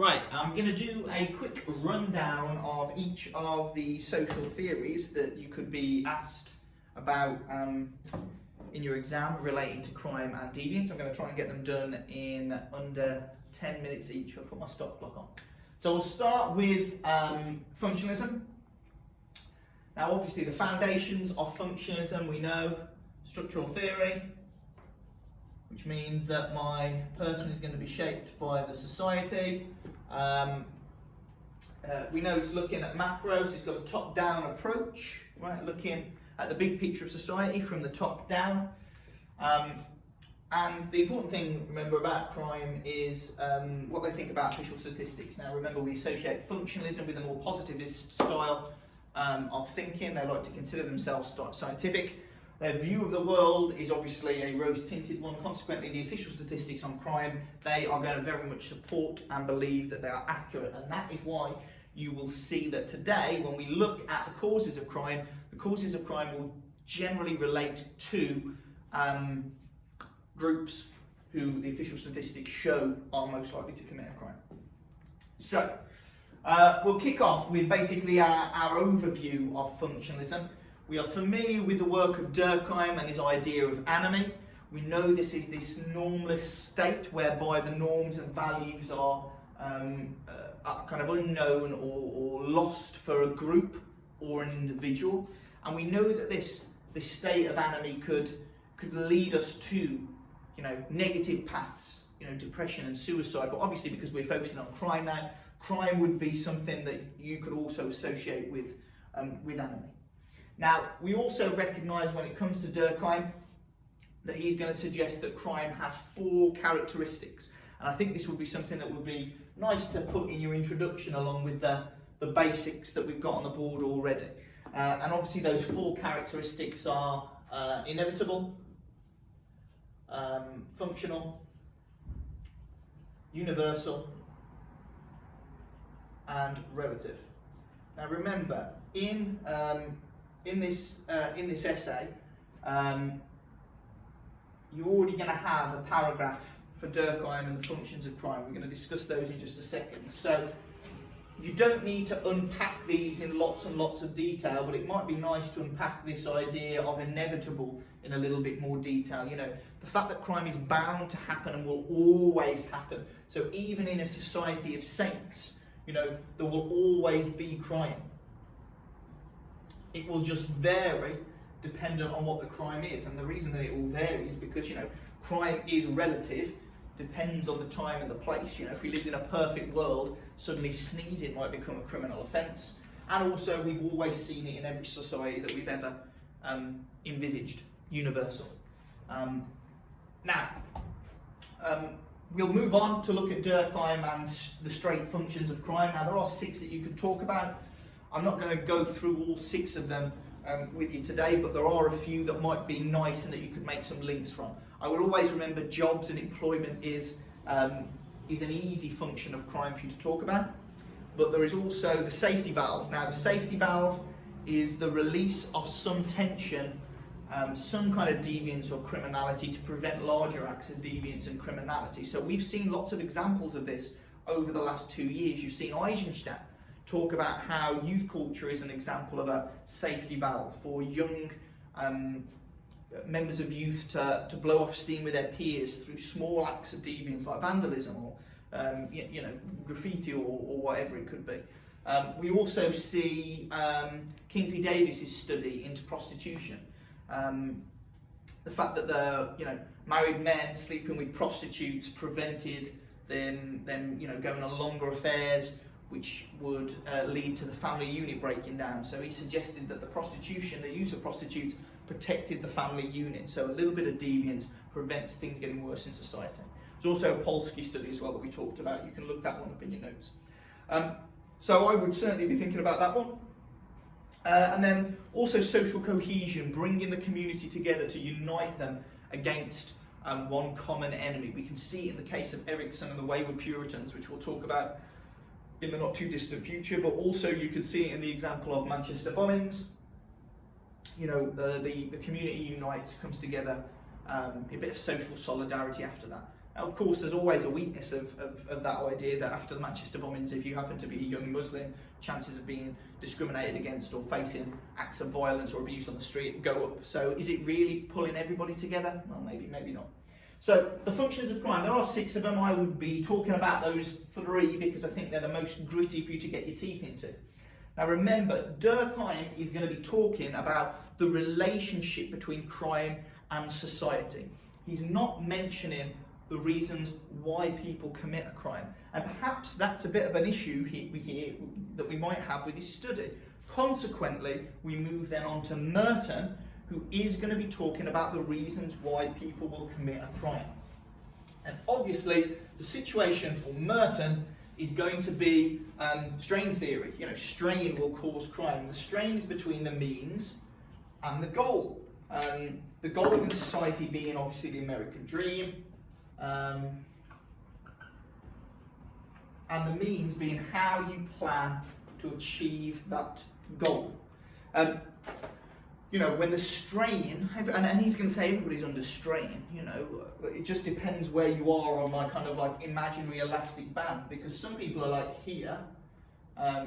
Right, I'm going to do a quick rundown of each of the social theories that you could be asked about in your exam relating to crime and deviance. I'm going to try and get them done in under 10 minutes each. I'll put my stop clock on. So we'll start with functionalism. Now obviously the foundations of functionalism we know: structural theory, which means that my person is going to be shaped by the society. We know it's looking at macros, it's got a top-down approach, right? Looking at the big picture of society from the top down. And the important thing, remember, about crime is what they think about official statistics. Now remember, we associate functionalism with a more positivist style of thinking. They like to consider themselves scientific. Their view of the world is obviously a rose-tinted one. Consequently, the official statistics on crime, they are going to very much support and believe that they are accurate. And that is why you will see that today, when we look at the causes of crime will generally relate to groups who the official statistics show are most likely to commit a crime. So, we'll kick off with basically our overview of functionalism. We are familiar with the work of Durkheim and his idea of anomy. We know this is this normless state whereby the norms and values are kind of unknown or lost for a group or an individual. And we know that this state of anomy could lead us to, negative paths, depression and suicide. But obviously, because we're focusing on crime now, crime would be something that you could also associate with anomy. Now, we also recognise when it comes to Durkheim that he's going to suggest that crime has 4 characteristics. And I think this would be something that would be nice to put in your introduction along with the basics that we've got on the board already. And obviously those 4 characteristics are inevitable, functional, universal, and relative. Now remember, in this essay, you're already going to have a paragraph for Durkheim and the functions of crime. We're going to discuss those in just a second. So you don't need to unpack these in lots and lots of detail, but it might be nice to unpack this idea of inevitable in a little bit more detail. The fact that crime is bound to happen and will always happen. So even in a society of saints, there will always be crime. It will just vary dependent on what the crime is. And the reason that it will vary is because, crime is relative, depends on the time and the place. If we lived in a perfect world, suddenly sneezing might become a criminal offence. And also, we've always seen it in every society that we've ever envisaged, universal. We'll move on to look at Durkheim and the straight functions of crime. Now, there are 6 that you could talk about. I'm not going to go through all 6 of them with you today, but there are a few that might be nice and that you could make some links from. I would always remember jobs and employment is an easy function of crime for you to talk about, but there is also the safety valve. Now the safety valve is the release of some tension, some kind of deviance or criminality to prevent larger acts of deviance and criminality. So we've seen lots of examples of this over the last 2 years. You've seen Eisenstadt talk about how youth culture is an example of a safety valve for young members of youth to blow off steam with their peers through small acts of deviance like vandalism or graffiti or whatever it could be. We also see Kingsley Davis's study into prostitution. The fact that the married men sleeping with prostitutes prevented them going on longer affairs, which would lead to the family unit breaking down. So he suggested that the use of prostitutes protected the family unit. So a little bit of deviance prevents things getting worse in society. There's also a Polsky study as well that we talked about. You can look that one up in your notes. So I would certainly be thinking about that one. And then also social cohesion, bringing the community together to unite them against one common enemy. We can see it in the case of Erikson and the Wayward Puritans, which we'll talk about in the not too distant future, but also you could see it in the example of Manchester bombings. The community unites, comes together, a bit of social solidarity after that. Now, of course, there's always a weakness of that idea that after the Manchester bombings, if you happen to be a young Muslim, chances of being discriminated against or facing acts of violence or abuse on the street go up. So is it really pulling everybody together? Well, maybe not. So the functions of crime, there are 6 of them. I would be talking about those 3 because I think they're the most gritty for you to get your teeth into. Now remember, Durkheim is going to be talking about the relationship between crime and society. He's not mentioning the reasons why people commit a crime. And perhaps that's a bit of an issue here that we might have with his study. Consequently, we move then on to Merton, who is going to be talking about the reasons why people will commit a crime. And obviously, the situation for Merton is going to be strain theory. You know, strain will cause crime. The strain is between the means and the goal. The goal in society being obviously the American dream, and the means being how you plan to achieve that goal. You know, when the strain, and he's going to say everybody's under strain, you know, it just depends where you are on my kind of like imaginary elastic band, because some people are like here,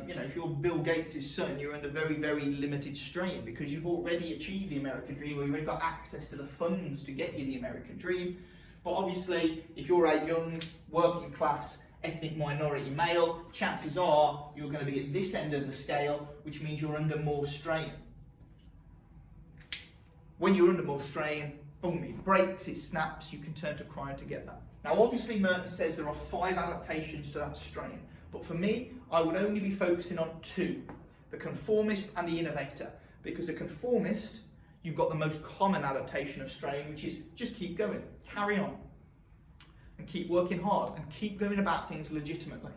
you know, if you're Bill Gates' son, you're under very, very limited strain because you've already achieved the American dream, or you've already got access to the funds to get you the American dream. But obviously, if you're a young, working class, ethnic minority male, chances are you're going to be at this end of the scale, which means you're under more strain. When you're under more strain, boom, it breaks, it snaps, you can turn to crime to get that. Now obviously Merton says there are 5 adaptations to that strain, but for me, I would only be focusing on 2, the conformist and the innovator, because the conformist, you've got the most common adaptation of strain, which is just keep going, carry on, and keep working hard, and keep going about things legitimately.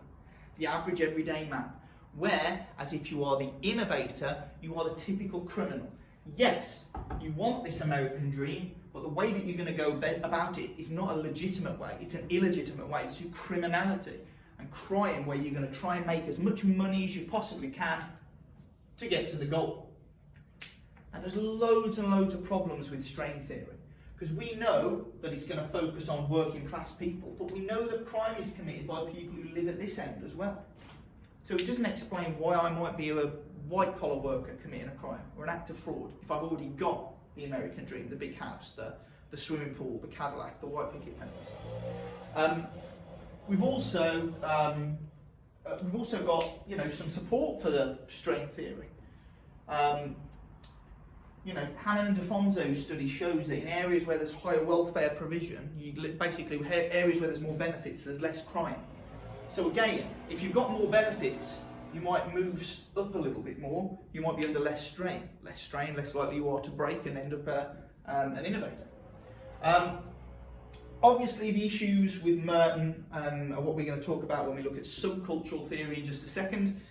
The average everyday man. Whereas if you are the innovator, you are the typical criminal. Yes, you want this American dream, but the way that you're going to go about it is not a legitimate way, it's an illegitimate way. It's through criminality and crime, where you're going to try and make as much money as you possibly can to get to the goal. And there's loads and loads of problems with strain theory, because we know that it's going to focus on working class people, but we know that crime is committed by people who live at this end as well. So it doesn't explain why I might be a white collar worker committing a crime or an act of fraud if I've already got the American dream, the big house, the swimming pool, the Cadillac, the white picket fence. We've also got, you know, some support for the strain theory. You know, Hannon and DeFonzo's study shows that in areas where there's higher welfare provision, basically areas where there's more benefits, there's less crime. So again, if you've got more benefits, you might move up a little bit more, you might be under less strain, less likely you are to break and end up an innovator. Obviously the issues with Merton are what we're going to talk about when we look at subcultural theory in just a second,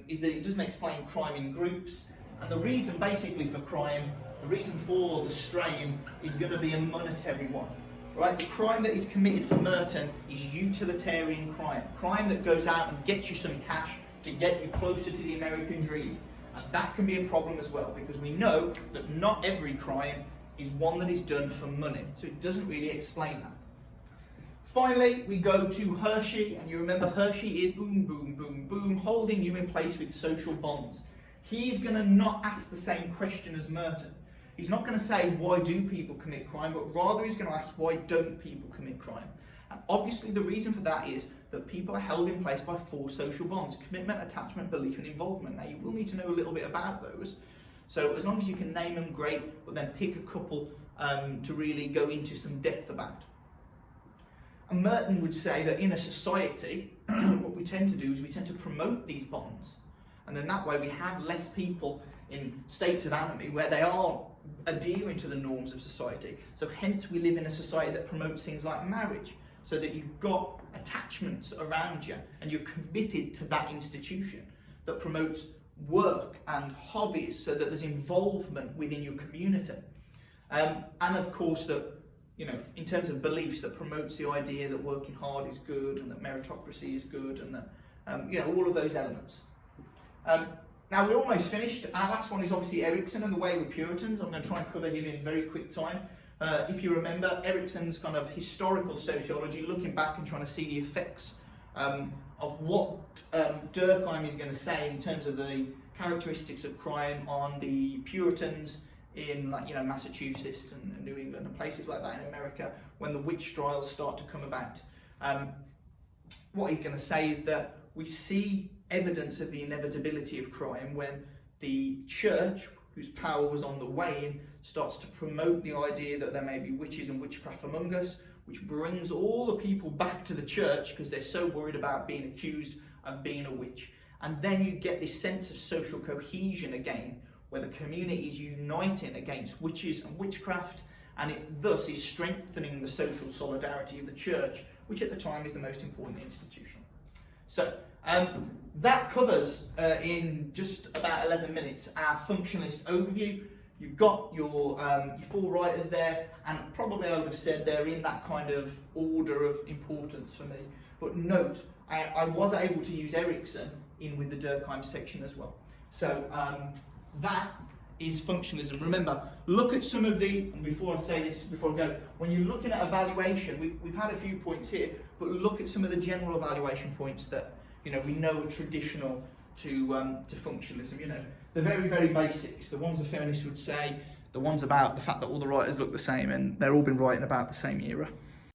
is that it doesn't explain crime in groups, and the reason basically for crime, the reason for the strain is going to be a monetary one. Right? The crime that is committed for Merton is utilitarian crime, crime that goes out and gets you some cash to get you closer to the American dream. And that can be a problem as well, because we know that not every crime is one that is done for money, so it doesn't really explain that. Finally, we go to Hershey, and you remember Hershey is boom, boom, boom, boom, holding you in place with social bonds. He's going to not ask the same question as Merton. He's not going to say, why do people commit crime, but rather he's going to ask, why don't people commit crime? And obviously the reason for that is that people are held in place by 4 social bonds: commitment, attachment, belief and involvement. Now you will need to know a little bit about those. So as long as you can name them, great, but then pick a couple to really go into some depth about. And Merton would say that in a society, what we tend to do is we tend to promote these bonds. And then that way we have less people in states of anomie where they are adhering to the norms of society. So hence we live in a society that promotes things like marriage, so that you've got attachments around you and you're committed to that institution, that promotes work and hobbies, so that there's involvement within your community. And of course that, you know, in terms of beliefs, that promotes the idea that working hard is good and that meritocracy is good, and that, you know, all of those elements. Now we're almost finished. Our last one is obviously Erikson and the way with Puritans. I'm going to try and cover him in very quick time. If you remember, Erikson's kind of historical sociology, looking back and trying to see the effects of what Durkheim is going to say in terms of the characteristics of crime on the Puritans in, like, Massachusetts and New England and places like that in America when the witch trials start to come about. What he's going to say is that we see evidence of the inevitability of crime when the church, whose power was on the wane, starts to promote the idea that there may be witches and witchcraft among us, which brings all the people back to the church because they're so worried about being accused of being a witch. And then you get this sense of social cohesion again, where the community is uniting against witches and witchcraft, and it thus is strengthening the social solidarity of the church, which at the time is the most important institution. So that covers, in just about 11 minutes, our functionalist overview. You've got your 4 writers there, and probably I would have said they're in that kind of order of importance for me. But note, I was able to use Erikson in with the Durkheim section as well. So that is functionalism. Remember, look at some of the, and before I say this, before I go, when you're looking at evaluation, we've had a few points here, but look at some of the general evaluation points that we know are traditional to functionalism. The very, very basics, the ones a feminist would say, the ones about the fact that all the writers look the same and they've all been writing about the same era.